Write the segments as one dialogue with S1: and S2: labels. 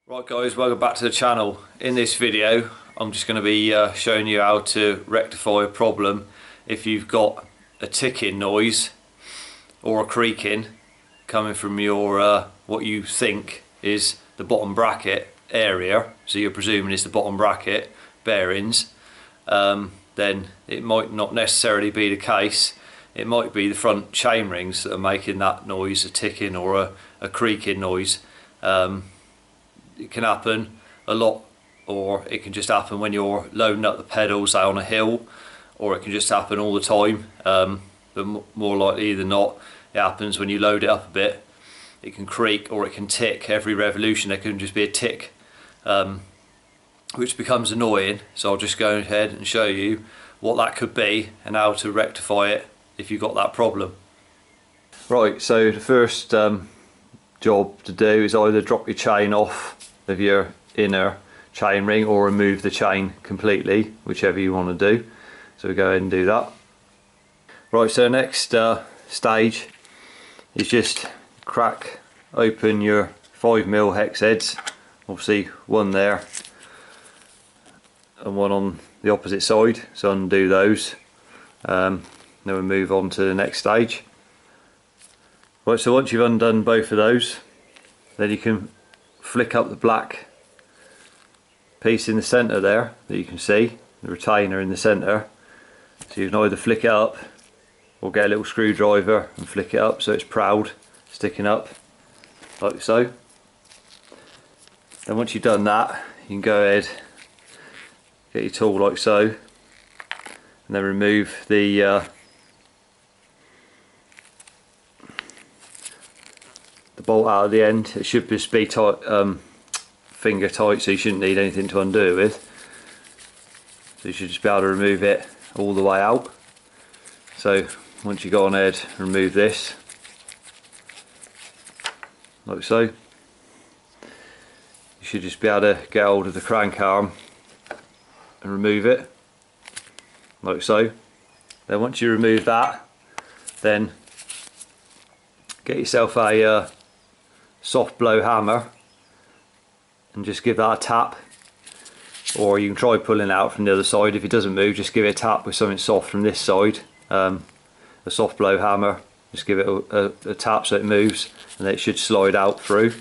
S1: Right guys, welcome back to the channel. In this video I'm just going to be showing you how to rectify a problem if you've got a ticking noise or a creaking coming from your what you think is the bottom bracket area, so you're presuming it's the bottom bracket bearings. Then it might not necessarily be the case. It might be the front chain rings that are making that noise, a ticking or a creaking noise. It can happen a lot, or it can just happen when you're loading up the pedals, say on a hill, or it can just happen all the time. But more likely than not, it happens when you load it up a bit. It can creak or it can tick. Every revolution there can just be a tick, which becomes annoying. So I'll just go ahead and show you what that could be and how to rectify it if you've got that problem. Right, so the first job to do is either drop your chain off of your inner chain ring or remove the chain completely, whichever you want to do. So we go ahead and do that. Right, so the next stage is just crack open your 5mm hex heads, obviously one there and one on the opposite side, so undo those. Then we move on to the next stage. Right, so once you've undone both of those, then you can flick up the black piece in the centre there that you can see, the retainer in the centre. So you can either flick it up or get a little screwdriver and flick it up so it's proud, sticking up like so. Then once you've done that, you can go ahead, get your tool like so, and then remove the bolt out of the end. It should just be tight, finger tight, so you shouldn't need anything to undo it with. So you should just be able to remove it all the way out. So once you go on ahead, remove this like so. You should just be able to get hold of the crank arm and remove it like so. Then once you remove that, then get yourself a soft blow hammer and just give that a tap, or you can try pulling it out from the other side. If it doesn't move, just give it a tap with something soft from this side. A soft blow hammer, just give it a tap so it moves, and then it should slide out through.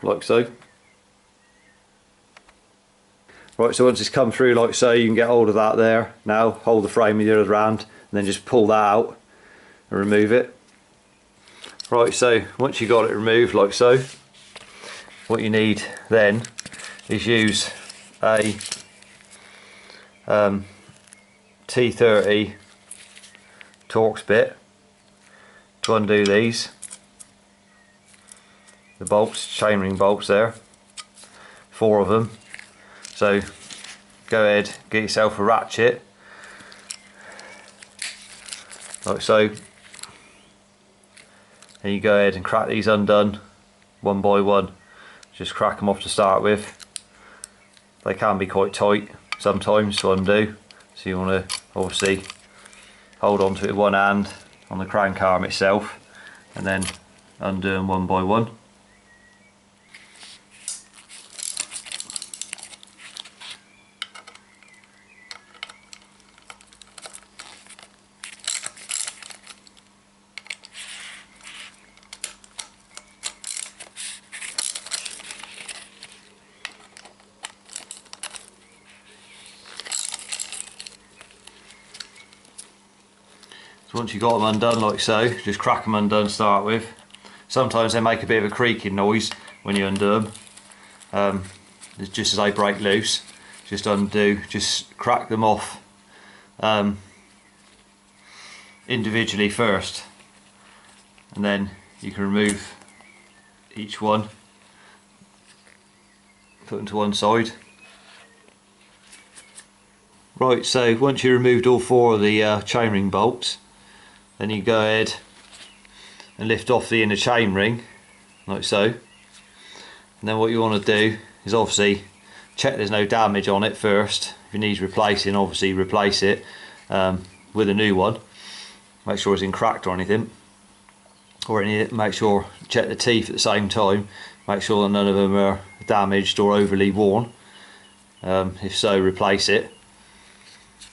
S1: Like so. Right, so once it's come through like so, you can get hold of that there. Now hold the frame with your other hand and then just pull that out and remove it. Right, so once you got it removed like so, what you need then is use a T30 Torx bit to undo these, the bolts, chainring bolts there, 4 of them. So go ahead, get yourself a ratchet like so, and you go ahead and crack these undone one by one. Just crack them off to start with. They can be quite tight sometimes to undo, so you want to obviously hold on to it with one hand on the crank arm itself and then undo them one by one. So once you've got them undone like so, just crack them undone to start with. Sometimes they make a bit of a creaking noise when you undo them. It's just as they break loose, just undo, just crack them off individually first, and then you can remove each one, put them to one side. Right, so once you removed all 4 of the chainring bolts, then you go ahead and lift off the inner chain ring like so, and then what you want to do is obviously check there's no damage on it first. If it needs replacing, obviously replace it with a new one. make sure it's in cracked or anything, or make sure, check the teeth at the same time, make sure that none of them are damaged or overly worn. If so, replace it.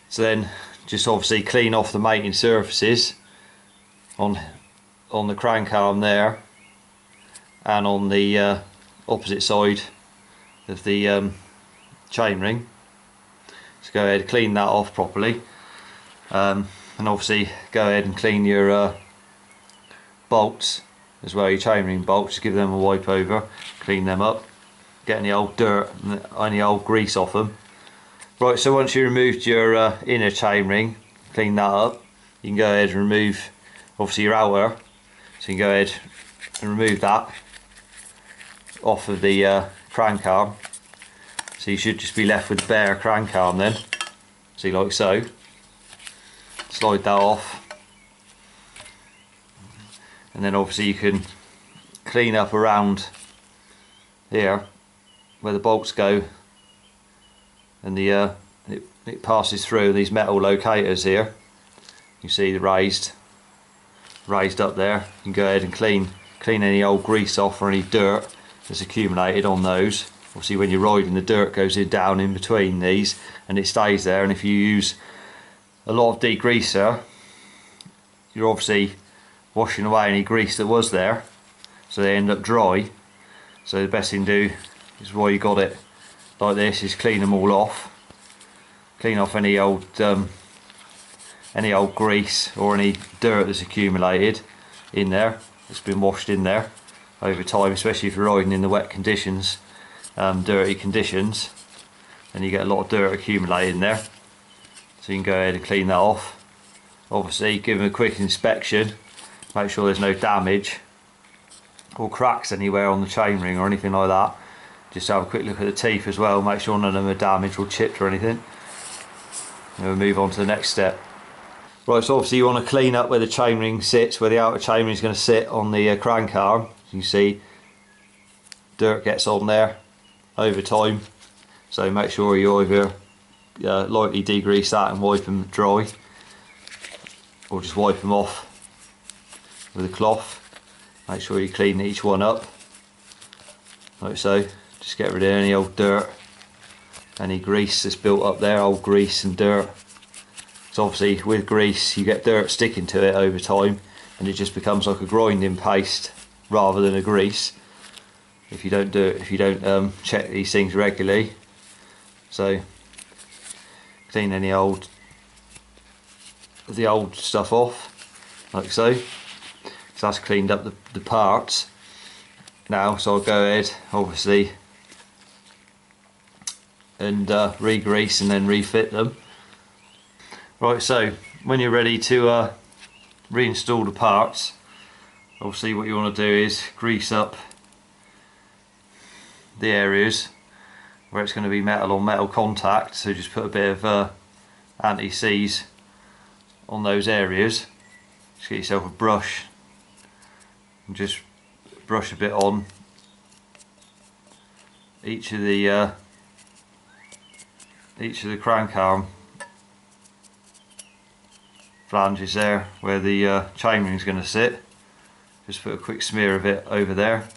S1: So then just obviously clean off the mating surfaces on the crank arm there, and on the opposite side of the chainring. So go ahead and clean that off properly, and obviously go ahead and clean your bolts as well, your chainring bolts. Just give them a wipe over, clean them up, get any old dirt and any old grease off them. Right, so once you removed your inner chainring, clean that up, you can go ahead and remove obviously your outer. So you can go ahead and remove that off of the crank arm. So you should just be left with the bare crank arm then. See, like so. Slide that off. And then obviously you can clean up around here where the bolts go, and it passes through these metal locators here. You see the raised up there. You can go ahead and clean any old grease off or any dirt that's accumulated on those. Obviously when you're riding, the dirt goes down in between these and it stays there, and if you use a lot of degreaser, you're obviously washing away any grease that was there, so they end up dry. So the best thing to do is, while you got it like this, is clean them all off. Clean off any old grease or any dirt that's accumulated in there, that's been washed in there over time, especially if you're riding in the wet conditions, dirty conditions, and you get a lot of dirt accumulated in there. So you can go ahead and clean that off. Obviously give them a quick inspection, make sure there's no damage or cracks anywhere on the chainring or anything like that. Just have a quick look at the teeth as well, make sure none of them are damaged or chipped or anything. And we'll move on to the next step. Right, so obviously you want to clean up where the chainring sits, where the outer chainring is going to sit on the crank arm. As you see, dirt gets on there over time, so make sure you either lightly degrease that and wipe them dry, or just wipe them off with a cloth. Make sure you clean each one up like so. Just get rid of any old dirt, any grease that's built up there, old grease and dirt. So obviously with grease you get dirt sticking to it over time, and it just becomes like a grinding paste rather than a grease if you don't check these things regularly. So clean any old stuff off like so. So that's cleaned up the parts now. So I'll go ahead obviously and re-grease and then refit them. Right, so when you're ready to reinstall the parts, obviously what you want to do is grease up the areas where it's going to be metal on metal contact. So just put a bit of anti-seize on those areas. Just get yourself a brush and just brush a bit on each of the crank arm flanges there, where the chainring is going to sit. Just put a quick smear of it over there.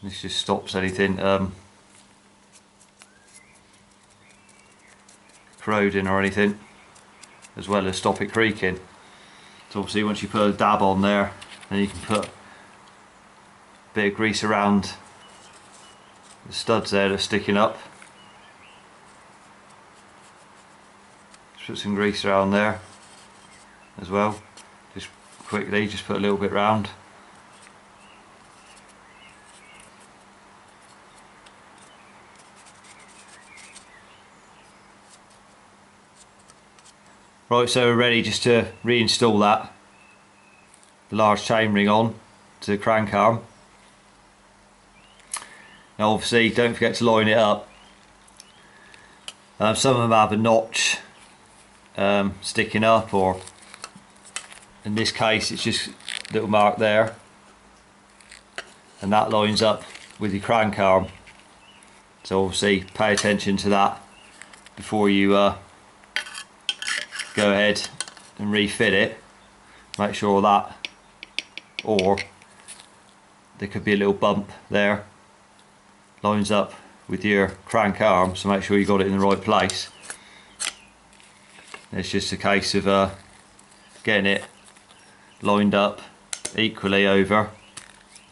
S1: This just stops anything corroding or anything, as well as stop it creaking. So obviously once you put a dab on there, then you can put a bit of grease around the studs there that's sticking up. Just put some grease around there as well. Just quickly, just put a little bit round. Right, so we're ready just to reinstall that large chainring on to the crank arm. Now obviously don't forget to line it up. Some of them have a notch sticking up, or in this case it's just a little mark there, and that lines up with your crank arm. So obviously pay attention to that before you go ahead and refit it, make sure that, or there could be a little bump there, lines up with your crank arm, so make sure you got it in the right place. It's just a case of getting it lined up equally over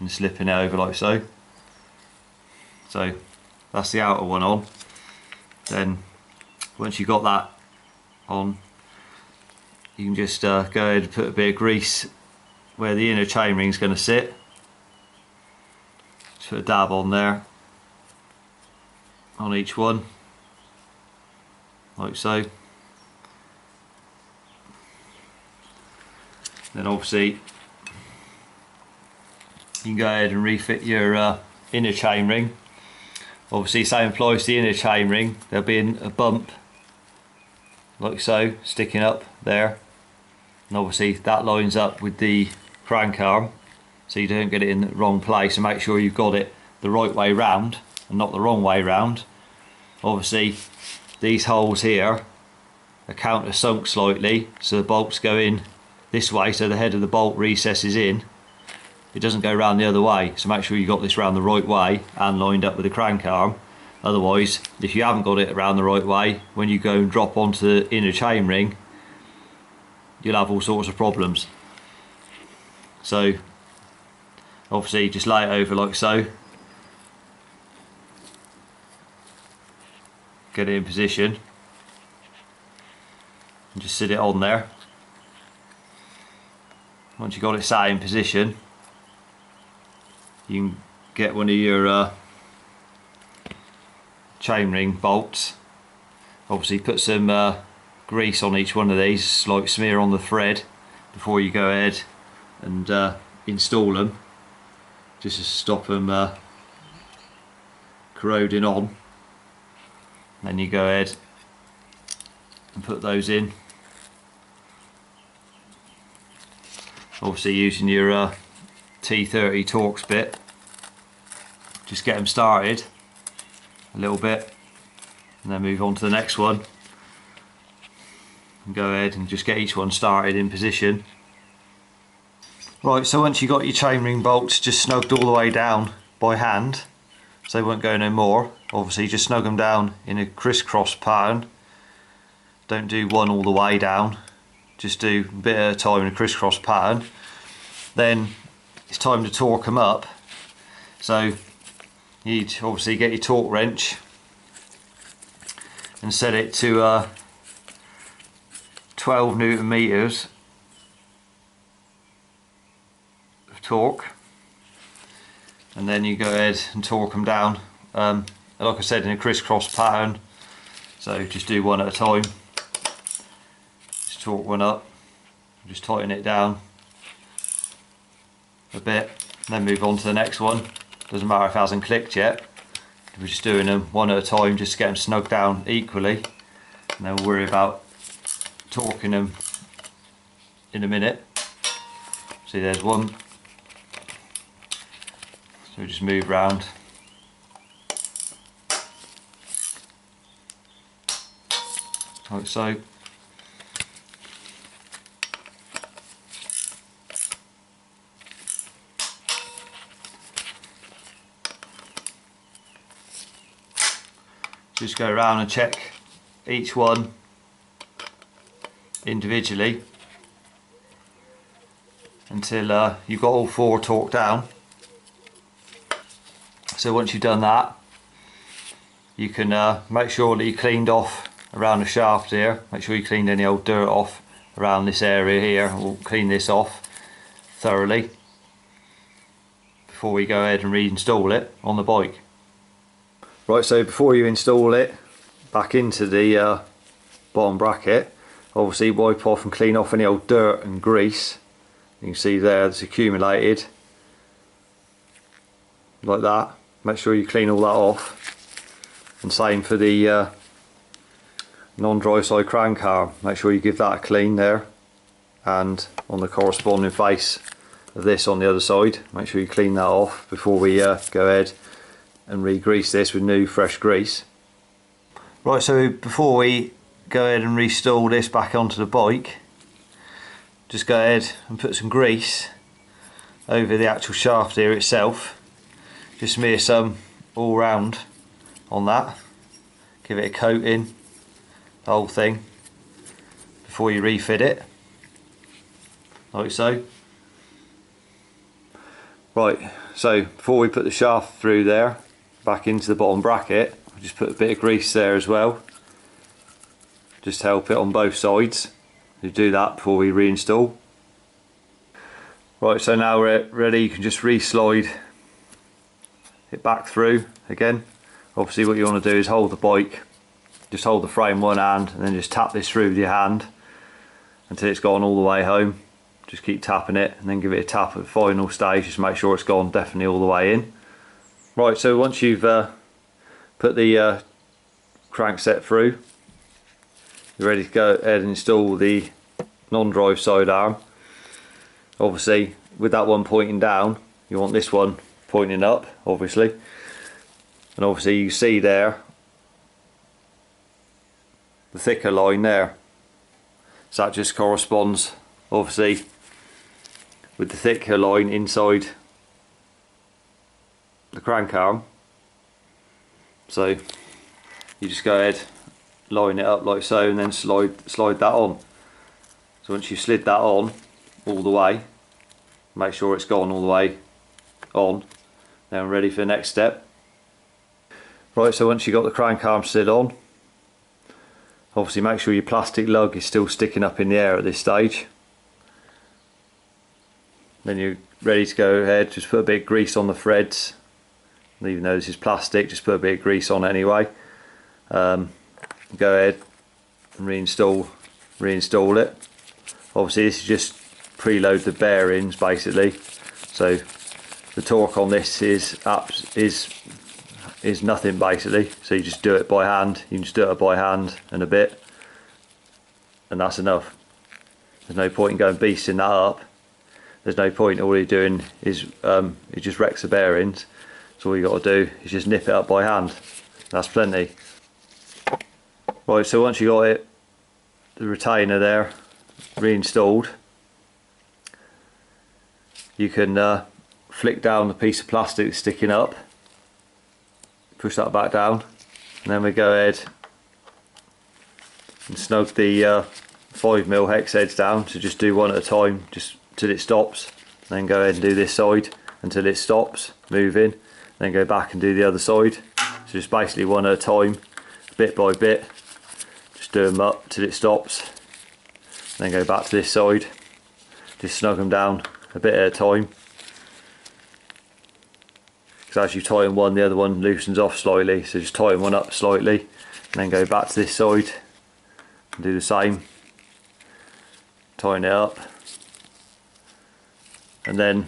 S1: and slipping it over like so. So that's the outer one on. Then once you've got that on, you can just go ahead and put a bit of grease where the inner chainring is going to sit. Just put a dab on there, on each one, like so. Then obviously you can go ahead and refit your inner chainring. Obviously same applies to the inner chainring. There'll be a bump like so sticking up there, and obviously that lines up with the crank arm, so you don't get it in the wrong place, and make sure you've got it the right way round and not the wrong way round. Obviously these holes here are countersunk slightly, so the bolts go in this way, so the head of the bolt recesses in. It doesn't go round the other way, so make sure you got this round the right way and lined up with the crank arm. Otherwise, if you haven't got it around the right way, when you go and drop onto the inner chainring, you'll have all sorts of problems. So obviously just lay it over like so, get it in position and just sit it on there. Once you've got it sat in position, you can get one of your chainring bolts. Obviously put some grease on each one of these, like smear on the thread before you go ahead and install them, just to stop them corroding on. Then you go ahead and put those in, obviously using your T30 Torx bit. Just get them started a little bit and then move on to the next one, and go ahead and just get each one started in position. Right, so once you've got your chainring bolts just snugged all the way down by hand, so they won't go no more, obviously just snug them down in a crisscross pattern. Don't do one all the way down, just do a bit at a time in a crisscross pattern. Then it's time to torque them up. So you'd obviously get your torque wrench and set it to 12 Newton meters of torque, and then you go ahead and torque them down, like I said, in a crisscross pattern. So just do one at a time. Just torque one up, just tighten it down a bit, then move on to the next one. Doesn't matter if it hasn't clicked yet, we're just doing them one at a time just to get them snugged down equally, and then we'll worry about torquing them in a minute. See, there's one, so we just move round like so. Just go around and check each one individually until you've got all four torqued down. So once you've done that, you can make sure that you cleaned off around the shaft here. Make sure you cleaned any old dirt off around this area here. We'll clean this off thoroughly before we go ahead and reinstall it on the bike. Right, so before you install it back into the bottom bracket, obviously wipe off and clean off any old dirt and grease. You can see there it's accumulated like that. Make sure you clean all that off, and same for the non-dry side crank arm. Make sure you give that a clean there, and on the corresponding face of this on the other side, make sure you clean that off before we go ahead and re-grease this with new fresh grease. Right, so before we go ahead and reinstall this back onto the bike, just go ahead and put some grease over the actual shaft here itself. Just smear some all round on that, give it a coating, the whole thing, before you refit it, like so. Right, so before we put the shaft through there, back into the bottom bracket, I'll just put a bit of grease there as well, just to help it on both sides. You do that before we reinstall. Right, so now we're ready, you can just re-slide it back through again. Obviously what you want to do is hold the bike, just hold the frame one hand and then just tap this through with your hand until it's gone all the way home. Just keep tapping it and then give it a tap at the final stage, just make sure it's gone definitely all the way in. Right, so once you've put the crankset through, you're ready to go ahead and install the non-drive side arm. Obviously with that one pointing down, you want this one pointing up, obviously. And obviously you see there the thicker line there, so that just corresponds obviously with the thicker line inside the crank arm. So you just go ahead, line it up like so, and then slide that on. So once you've slid that on all the way, make sure it's gone all the way on, now I'm ready for the next step. Right, so once you've got the crank arm slid on, obviously make sure your plastic lug is still sticking up in the air at this stage. Then you're ready to go ahead, just put a bit of grease on the threads. Even though this is plastic, just put a bit of grease on anyway. Go ahead and reinstall it. Obviously this is just preload the bearings basically, so the torque on this is nothing basically, so you just do it by hand. You can just do it by hand and a bit, and that's enough. There's no point in going beasting that up. There's no point, all you're doing is it just wrecks the bearings. So all you got to do is just nip it up by hand. That's plenty. Right, so once you got it, the retainer there reinstalled, you can flick down the piece of plastic that's sticking up, push that back down, and then we go ahead and snug the 5mm hex heads down. So just do one at a time, just till it stops, then go ahead and do this side until it stops, move in, then go back and do the other side. So just basically one at a time, bit by bit, just do them up till it stops, then go back to this side, just snug them down a bit at a time, because as you tighten one, the other one loosens off slightly, so just tighten one up slightly and then go back to this side and do the same, tighten it up, and then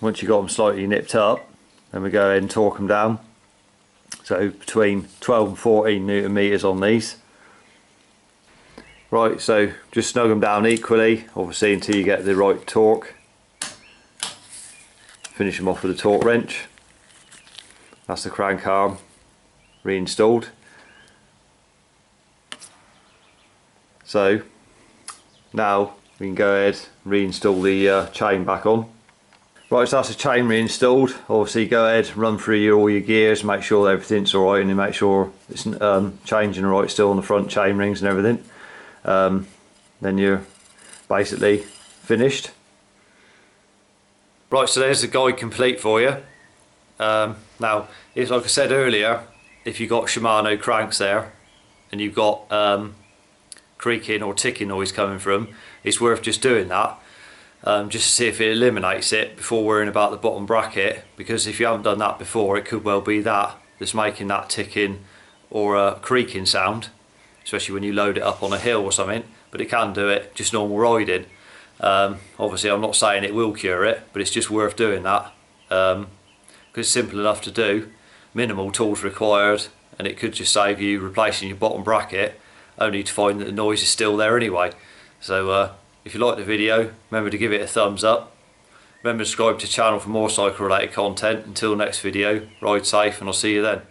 S1: once you've got them slightly nipped up, then we go ahead and torque them down. So between 12 and 14 Newton meters on these. Right, so just snug them down equally, obviously until you get the right torque. Finish them off with a torque wrench. That's the crank arm reinstalled. So now we can go ahead and reinstall the chain back on. Right, so that's the chain reinstalled. Obviously go ahead, run through all your gears, make sure everything's alright, and you make sure it's changing alright still on the front chain rings and everything. Then you're basically finished. Right, so there's the guide complete for you. Now, it's like I said earlier, if you've got Shimano cranks there and you've got creaking or ticking noise coming from, it's worth just doing that. Just to see if it eliminates it before worrying about the bottom bracket, because if you haven't done that before, it could well be that's making that ticking or a creaking sound, especially when you load it up on a hill or something. But it can do it just normal riding. Obviously I'm not saying it will cure it, but it's just worth doing that, because it's simple enough to do, minimal tools required, and it could just save you replacing your bottom bracket only to find that the noise is still there anyway. So if you like the video, remember to give it a thumbs up. Remember to subscribe to the channel for more cycle related content. Until next video, ride safe and I'll see you then.